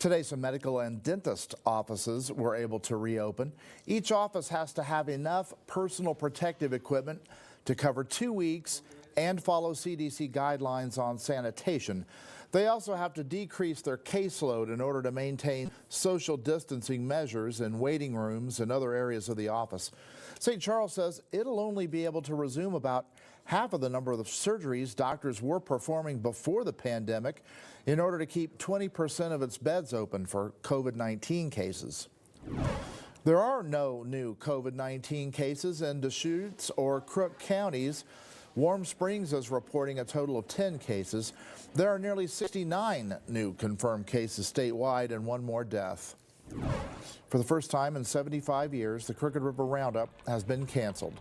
Today, some medical and dentist offices were able to reopen. Each office has to have enough personal protective equipment to cover 2 weeks and follow CDC guidelines on sanitation. They also have to decrease their caseload in order to maintain social distancing measures in waiting rooms and other areas of the office. St. Charles says it'll only be able to resume about half of the number of surgeries doctors were performing before the pandemic in order to keep 20% of its beds open for COVID-19 cases. There are no new COVID-19 cases in Deschutes or Crook counties. Warm Springs is reporting a total of 10 cases. There are nearly 69 new confirmed cases statewide and one more death. For the first time in 75 years, the Crooked River Roundup has been canceled.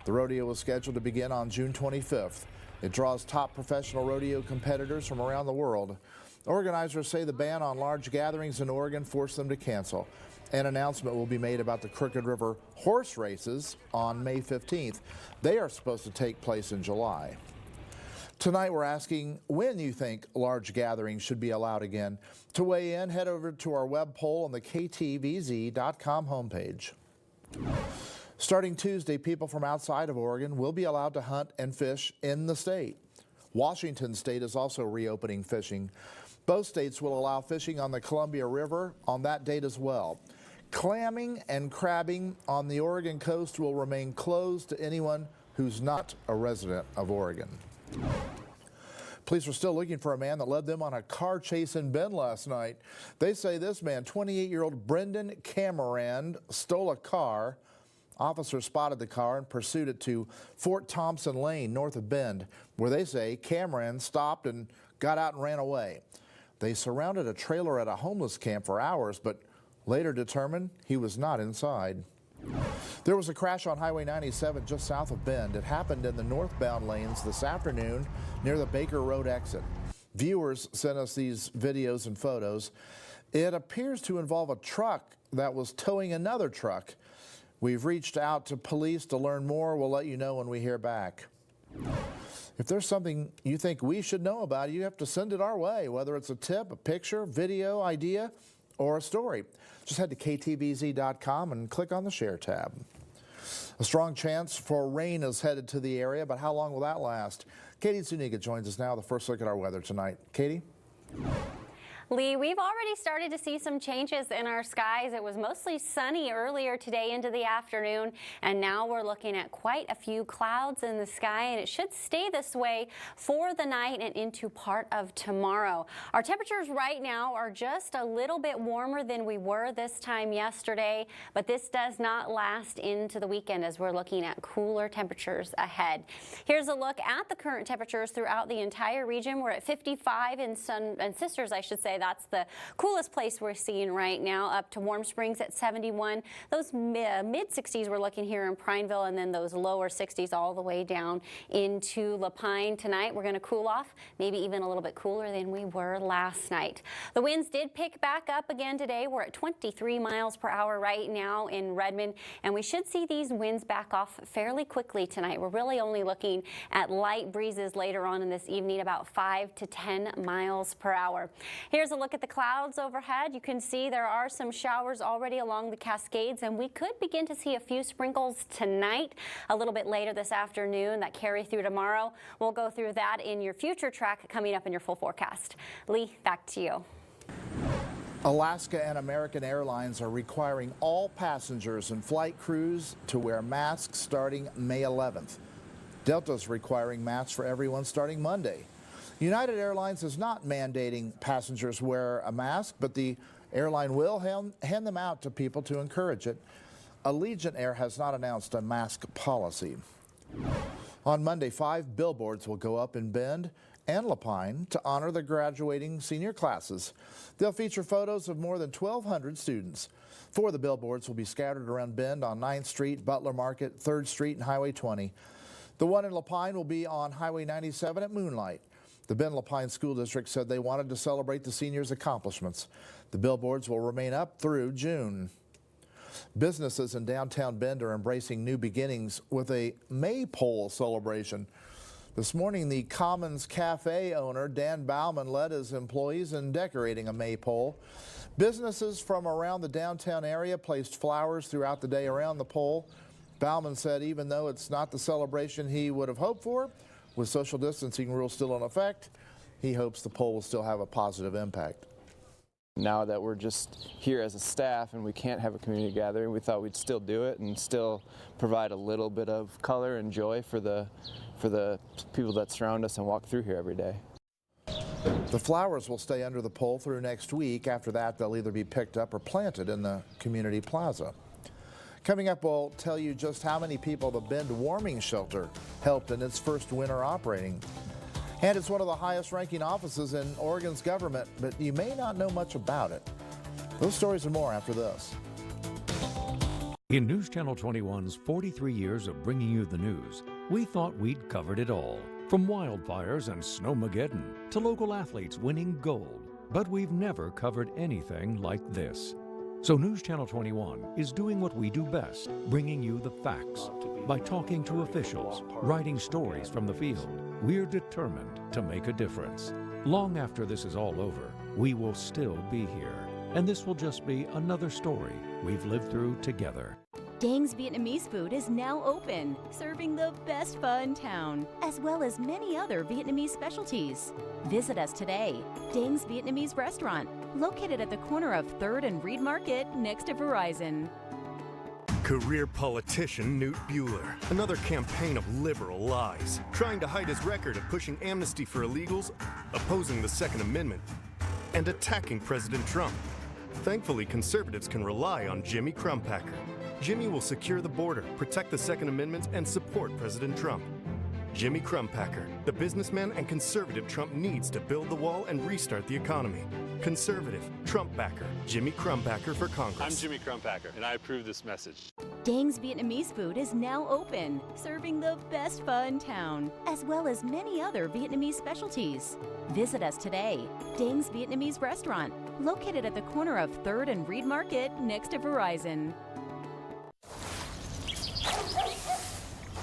The rodeo was scheduled to begin on June 25th. It draws top professional rodeo competitors from around the world. Organizers say the ban on large gatherings in Oregon forced them to cancel. An announcement will be made about the Crooked River horse races on May 15th. They are supposed to take place in July. Tonight we're asking when you think large gatherings should be allowed again. To weigh in, head over to our web poll on the KTVZ.com homepage. Starting Tuesday, people from outside of Oregon will be allowed to hunt and fish in the state. Washington State is also reopening fishing. Both states will allow fishing on the Columbia River on that date as well. Clamming and crabbing on the Oregon coast will remain closed to anyone who's not a resident of Oregon. Police are still looking for a man that led them on a car chase in Bend last night. They say this man, 28-year-old Brendan Cameron, stole a car. Officers spotted the car and pursued it to Fort Thompson Lane north of Bend, where they say Cameron stopped and got out and ran away. They surrounded a trailer at a homeless camp for hours, but later determined he was not inside. There was a crash on Highway 97 just south of Bend. It happened in the northbound lanes this afternoon near the Baker Road exit. Viewers sent us these videos and photos. It appears to involve a truck that was towing another truck. We've reached out to police to learn more. We'll let you know when we hear back. If there's something you think we should know about, you have to send it our way, whether it's a tip, a picture, video, idea, or a story. Just head to KTVZ.com and click on the Share tab. A strong chance for rain is headed to the area, but how long will that last? Katie Zuniga joins us now. The first look at our weather tonight. Katie? Lee, we've already started to see some changes in our skies. It was mostly sunny earlier today into the afternoon, and now we're looking at quite a few clouds in the sky, and it should stay this way for the night and into part of tomorrow. Our temperatures right now are just a little bit warmer than we were this time yesterday, but this does not last into the weekend as we're looking at cooler temperatures ahead. Here's a look at the current temperatures throughout the entire region. We're at 55 in Sun and Sisters, I should say. That's the coolest place we're seeing right now, up to Warm Springs at 71. Those mid-60s we're looking here in Prineville, and then those lower 60s all the way down into La Pine. Tonight we're going to cool off, maybe even a little bit cooler than we were last night. The winds did pick back up again today. We're at 23 miles per hour right now in Redmond, and we should see these winds back off fairly quickly tonight. We're really only looking at light breezes later on in this evening, about 5 to 10 miles per hour. Here's a look at the clouds overhead. You can see there are some showers already along the Cascades, and we could begin to see a few sprinkles tonight, a little bit later this afternoon that carry through tomorrow. We'll go through that in your future track coming up in your full forecast. Lee, back to you. Alaska and American Airlines are requiring all passengers and flight crews to wear masks starting May 11th. Delta's requiring masks for everyone starting Monday. United Airlines is not mandating passengers wear a mask, but the airline will hand them out to people to encourage it. Allegiant Air has not announced a mask policy. On Monday, 5 billboards will go up in Bend and La Pine to honor the graduating senior classes. They'll feature photos of more than 1,200 students. 4 of the billboards will be scattered around Bend on 9th Street, Butler Market, 3rd Street, and Highway 20. The one in La Pine will be on Highway 97 at Moonlight. The Bend La Pine School District said they wanted to celebrate the seniors' accomplishments. The billboards will remain up through June. Businesses in downtown Bend are embracing new beginnings with a maypole celebration. This morning, the Commons Cafe owner, Dan Bauman, led his employees in decorating a maypole. Businesses from around the downtown area placed flowers throughout the day around the pole. Bauman said even though it's not the celebration he would have hoped for, with social distancing rules still in effect, he hopes the pole will still have a positive impact. Now that we're just here as a staff and we can't have a community gathering, we thought we'd still do it and still provide a little bit of color and joy for the people that surround us and walk through here every day. The flowers will stay under the pole through next week. After that, they'll either be picked up or planted in the community plaza. Coming up, we'll tell you just how many people the Bend Warming Shelter helped in its first winter operating. And it's one of the highest ranking offices in Oregon's government, but you may not know much about it. Those stories and more after this. In News Channel 21's 43 years of bringing you the news, we thought we'd covered it all. From wildfires and snowmageddon to local athletes winning gold. But we've never covered anything like this. So News Channel 21 is doing what we do best, bringing you the facts. By talking to officials, writing stories from the field, we're determined to make a difference. Long after this is all over, we will still be here. And this will just be another story we've lived through together. Dang's Vietnamese food is now open, serving the best pho in town, as well as many other Vietnamese specialties. Visit us today. Dang's Vietnamese restaurant, located at the corner of 3rd and Reed Market next to Verizon. Career politician Newt Bueller. Another campaign of liberal lies, trying to hide his record of pushing amnesty for illegals, opposing the Second Amendment, and attacking President Trump. Thankfully, conservatives can rely on Jimmy CRUMPACKER. Jimmy will secure the border, protect the Second Amendment, and support President Trump. Jimmy CRUMPACKER, the businessman and conservative Trump needs to build the wall and restart the economy. Conservative, Trump backer, Jimmy CRUMPACKER for Congress. I'm Jimmy CRUMPACKER, and I approve this message. Dang's Vietnamese food is now open, serving the best pho in town, as well as many other Vietnamese specialties. Visit us today. Dang's Vietnamese restaurant, located at the corner of 3rd and Reed Market next to Verizon.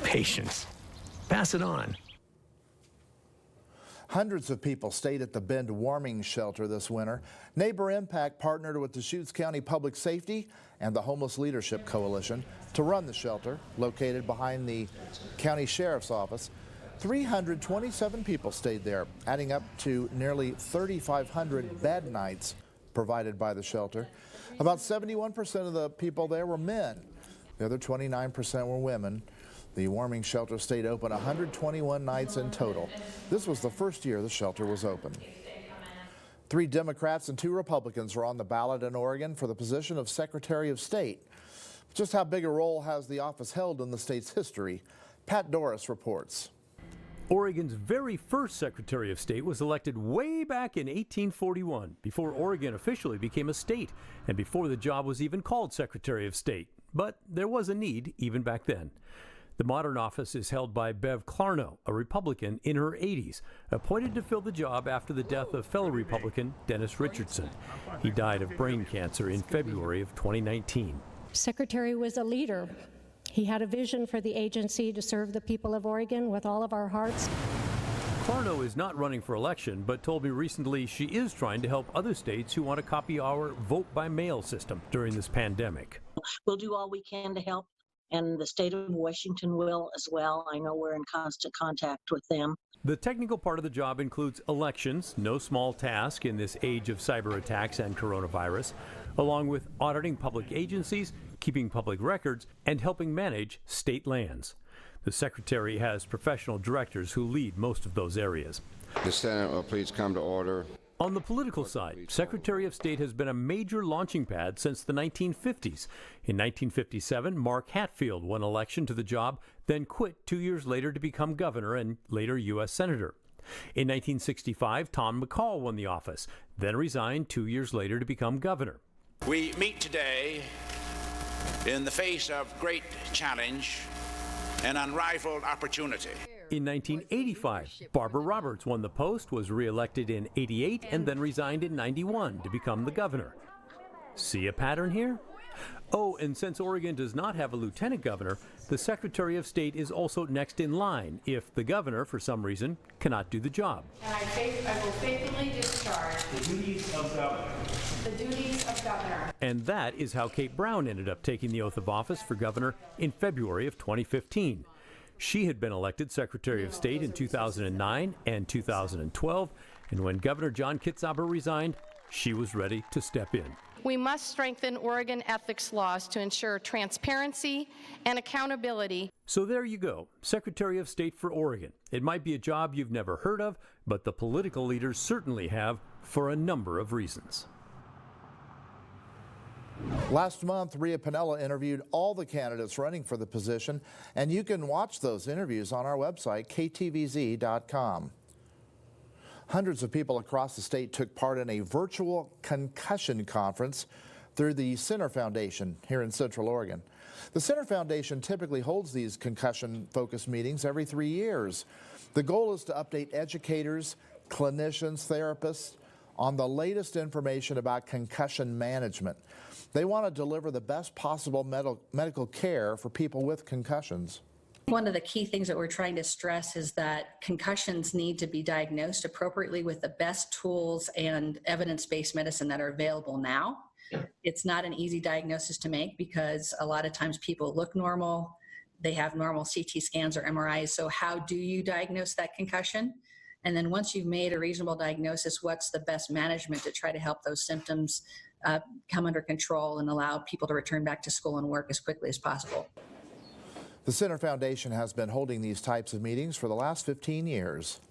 Patience. Pass it on. Hundreds of people stayed at the Bend Warming Shelter this winter. Neighbor Impact partnered with Deschutes County Public Safety and the Homeless Leadership Coalition to run the shelter, located behind the county sheriff's office. 327 people stayed there, adding up to nearly 3,500 bed nights provided by the shelter. About 71% of the people there were men. The other 29% were women. The warming shelter stayed open 121 nights in total. This was the first year the shelter was open. 3 Democrats and 2 Republicans are on the ballot in Oregon for the position of Secretary of State. Just how big a role has the office held in the state's history? Pat Doris reports. Oregon's very first Secretary of State was elected way back in 1841, before Oregon officially became a state and before the job was even called Secretary of State. But there was a need even back then. The modern office is held by Bev Clarno, a Republican in her 80s, appointed to fill the job after the death of fellow Republican Dennis Richardson. He died of brain cancer in February of 2019. Secretary was a leader. He had a vision for the agency to serve the people of Oregon with all of our hearts. Clarno is not running for election, but told me recently she is trying to help other states who want to copy our vote-by-mail system during this pandemic. We'll do all we can to help, and the state of Washington will as well. I know we're in constant contact with them. The technical part of the job includes elections, no small task in this age of cyber attacks and coronavirus, along with auditing public agencies, keeping public records, and helping manage state lands. The Secretary has professional directors who lead most of those areas. The Senate will please come to order. On the political side, Secretary of State has been a major launching pad since the 1950s. In 1957, Mark Hatfield won election to the job, then quit 2 years later to become governor and later U.S. Senator. In 1965, Tom McCall won the office, then resigned 2 years later to become governor. We meet today in the face of great challenge and unrivaled opportunity. In 1985, Barbara Roberts won the post, was re-elected in '88, and then resigned in '91 to become the governor. See a pattern here? Oh, and since Oregon does not have a lieutenant governor, the Secretary of State is also next in line if the governor, for some reason, cannot do the job. And I will faithfully discharge the duties of governor. The duties of And that is how Kate Brown ended up taking the oath of office for governor in February of 2015. She had been elected Secretary of State in 2009 and 2012, and when Governor John Kitzhaber resigned, she was ready to step in. We must strengthen Oregon ethics laws to ensure transparency and accountability. So there you go, Secretary of State for Oregon. It might be a job you've never heard of, but the political leaders certainly have for a number of reasons. Last month, Rhea Piniella interviewed all the candidates running for the position, and you can watch those interviews on our website, ktvz.com. Hundreds of people across the state took part in a virtual concussion conference through the Center Foundation here in Central Oregon. The Center Foundation typically holds these concussion-focused meetings every 3 years. The goal is to update educators, clinicians, therapists on the latest information about concussion management. They want to deliver the best possible medical care for people with concussions. One of the key things that we're trying to stress is that concussions need to be diagnosed appropriately with the best tools and evidence-based medicine that are available now. It's not an easy diagnosis to make because a lot of times people look normal, they have normal CT scans or MRIs, so how do you diagnose that concussion? And then once you've made a reasonable diagnosis, what's the best management to try to help those symptoms come under control and allow people to return back to school and work as quickly as possible? The Center Foundation has been holding these types of meetings for the last 15 years.